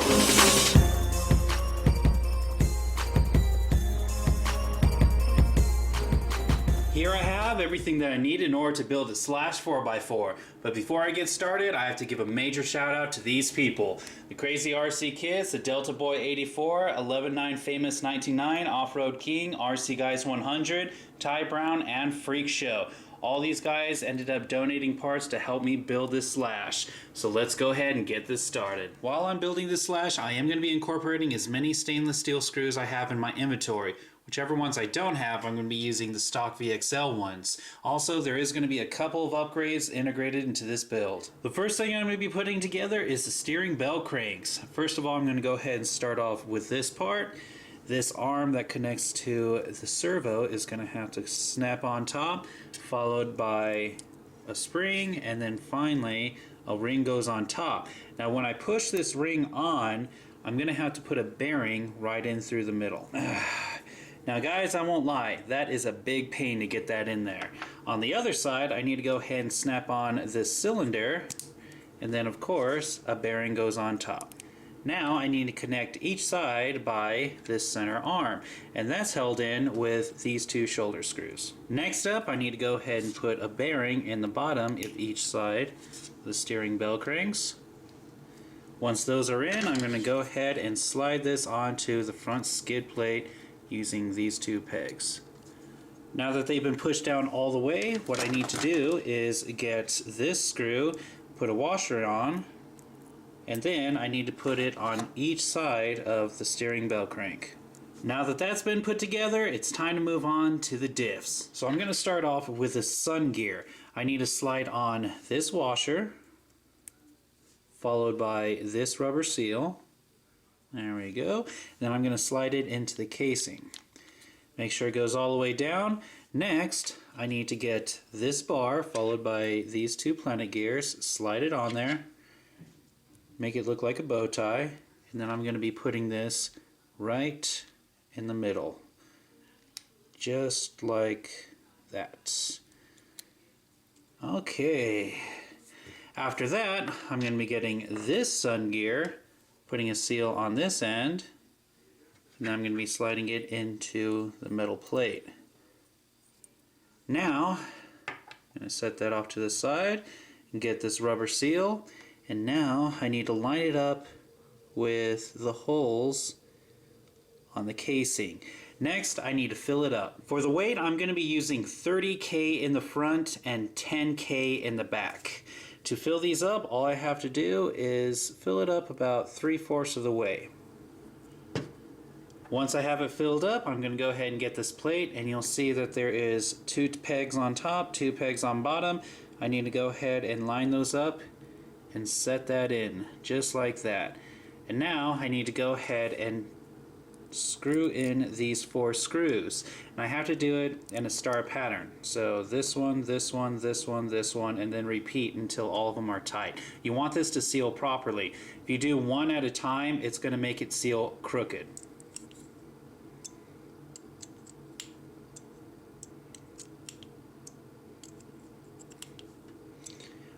Here I have everything that I need in order to build a slash 4x4. But before I get started, I have to give a major shout out to these people. The CrazyRCKids, the Delta Boy 84, 119 Famous 99, Off-Road King, RC Guys 100, Ty Brown, and Freak Show. All these guys ended up donating parts to help me build this slash. So let's go ahead and get this started. While I'm building this slash, I am going to be incorporating as many stainless steel screws I have in my inventory. Whichever ones I don't have, I'm going to be using the stock VXL ones. Also, there is going to be a couple of upgrades integrated into this build. The first thing I'm going to be putting together is the steering bell cranks. First of all, I'm going to go ahead and start off with this part. This arm that connects to the servo is going to have to snap on top, followed by a spring, and then finally a ring goes on top. Now when I push this ring on, I'm going to have to put a bearing right in through the middle. Now guys, I won't lie, that is a big pain to get that in there. On the other side, I need to go ahead and snap on this cylinder, and then of course a bearing goes on top. Now I need to connect each side by this center arm, and that's held in with these two shoulder screws. Next up, I need to go ahead and put a bearing in the bottom of each side of the steering bell cranks. Once those are in, I'm going to go ahead and slide this onto the front skid plate using these two pegs. Now that they've been pushed down all the way, what I need to do is get this screw, put a washer on, and then I need to put it on each side of the steering bell crank. Now that that's been put together, it's time to move on to the diffs. So I'm going to start off with the sun gear. I need to slide on this washer, followed by this rubber seal. There we go. Then I'm going to slide it into the casing. Make sure it goes all the way down. Next, I need to get this bar followed by these two planet gears, slide it on there, make it look like a bow tie, and then I'm going to be putting this right in the middle. Just like that. Okay. After that, I'm going to be getting this sun gear, putting a seal on this end, and then I'm going to be sliding it into the metal plate. Now, I'm going to set that off to the side and get this rubber seal, and now I need to line it up with the holes on the casing. Next, I need to fill it up. For the weight, I'm going to be using 30K in the front and 10K in the back. To fill these up, all I have to do is fill it up about 3/4 of the way. Once I have it filled up, I'm going to go ahead and get this plate, and you'll see that there is 2 pegs on top, 2 pegs on bottom. I need to go ahead and line those up and set that in, just like that. And now I need to go ahead and screw in these 4 screws, and I have to do it in a star pattern. So this one, this one, this one, this one, and then repeat until all of them are tight. You want this to seal properly. If you do one at a time, it's going to make it seal crooked.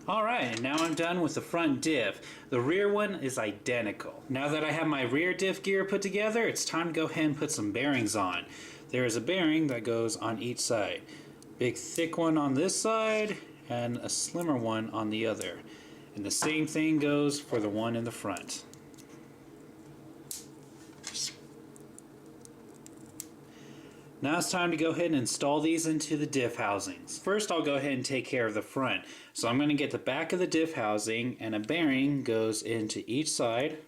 Alright, and now I'm done with the front diff. The rear one is identical. Now that I have my rear diff gear put together, it's time to go ahead and put some bearings on. There is a bearing that goes on each side. Big thick one on this side and a slimmer one on the other. And the same thing goes for the one in the front. Now it's time to go ahead and install these into the diff housings. First, I'll go ahead and take care of the front. So I'm going to get the back of the diff housing, and a bearing goes into each side.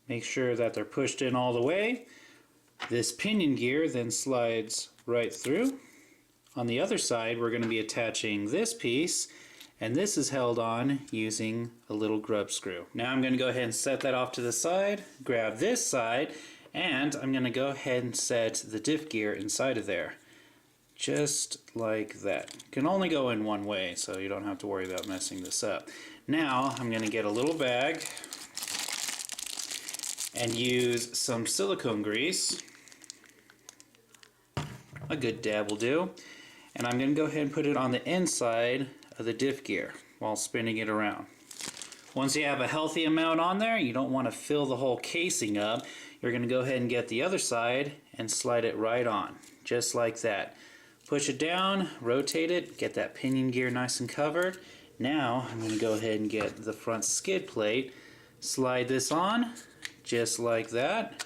Make sure that they're pushed in all the way. This pinion gear then slides right through. On the other side, we're going to be attaching this piece, and this is held on using a little grub screw. Now I'm going to go ahead and set that off to the side, grab this side, and I'm going to go ahead and set the diff gear inside of there. Just like that. It can only go in one way, so you don't have to worry about messing this up. Now I'm going to get a little bag and use some silicone grease. A good dab will do. And I'm going to go ahead and put it on the inside of the diff gear while spinning it around. Once you have a healthy amount on there, you don't want to fill the whole casing up. You're going to go ahead and get the other side and slide it right on, just like that. Push it down, rotate it, get that pinion gear nice and covered. Now I'm going to go ahead and get the front skid plate, slide this on, just like that.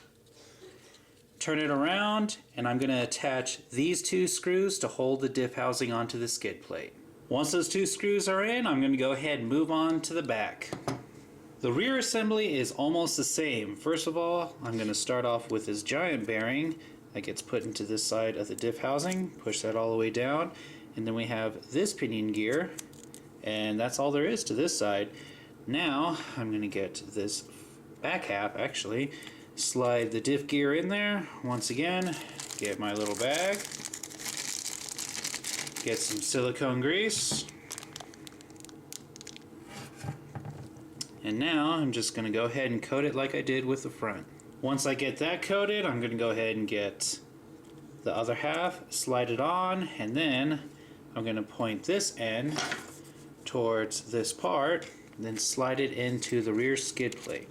Turn it around, and I'm going to attach these two screws to hold the diff housing onto the skid plate. Once those two screws are in, I'm going to go ahead and move on to the back. The rear assembly is almost the same. First of all, I'm going to start off with this giant bearing that gets put into this side of the diff housing. Push that all the way down, and then we have this pinion gear, and that's all there is to this side. Now I'm going to get this back half, actually, slide the diff gear in there. Once again, get my little bag, get some silicone grease, and now I'm just going to go ahead and coat it like I did with the front. Once I get that coated, I'm going to go ahead and get the other half, slide it on, and then I'm going to point this end towards this part, then slide it into the rear skid plate.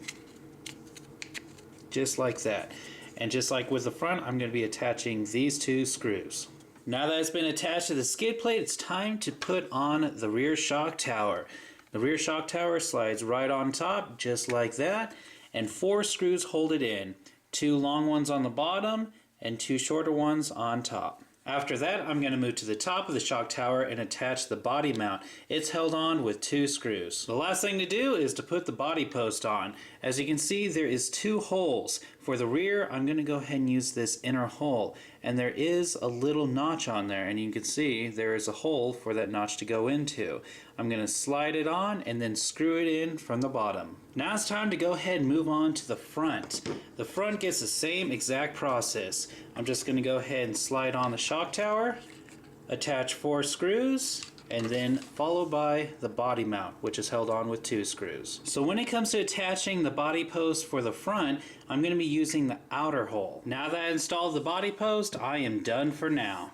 Just like that. And just like with the front, I'm going to be attaching these two screws. Now that it's been attached to the skid plate, it's time to put on the rear shock tower. The rear shock tower slides right on top, just like that, and 4 screws hold it in. 2 long ones on the bottom and 2 shorter ones on top. After that, I'm going to move to the top of the shock tower and attach the body mount. It's held on with 2 screws. The last thing to do is to put the body post on. As you can see, there is 2 holes. For the rear, I'm going to go ahead and use this inner hole. And there is a little notch on there, and you can see there is a hole for that notch to go into. I'm going to slide it on and then screw it in from the bottom. Now it's time to go ahead and move on to the front. The front gets the same exact process. I'm just going to go ahead and slide on the shock tower, attach 4 screws, and then followed by the body mount, which is held on with 2 screws. So when it comes to attaching the body post for the front, I'm going to be using the outer hole. Now that I installed the body post, I am done for now.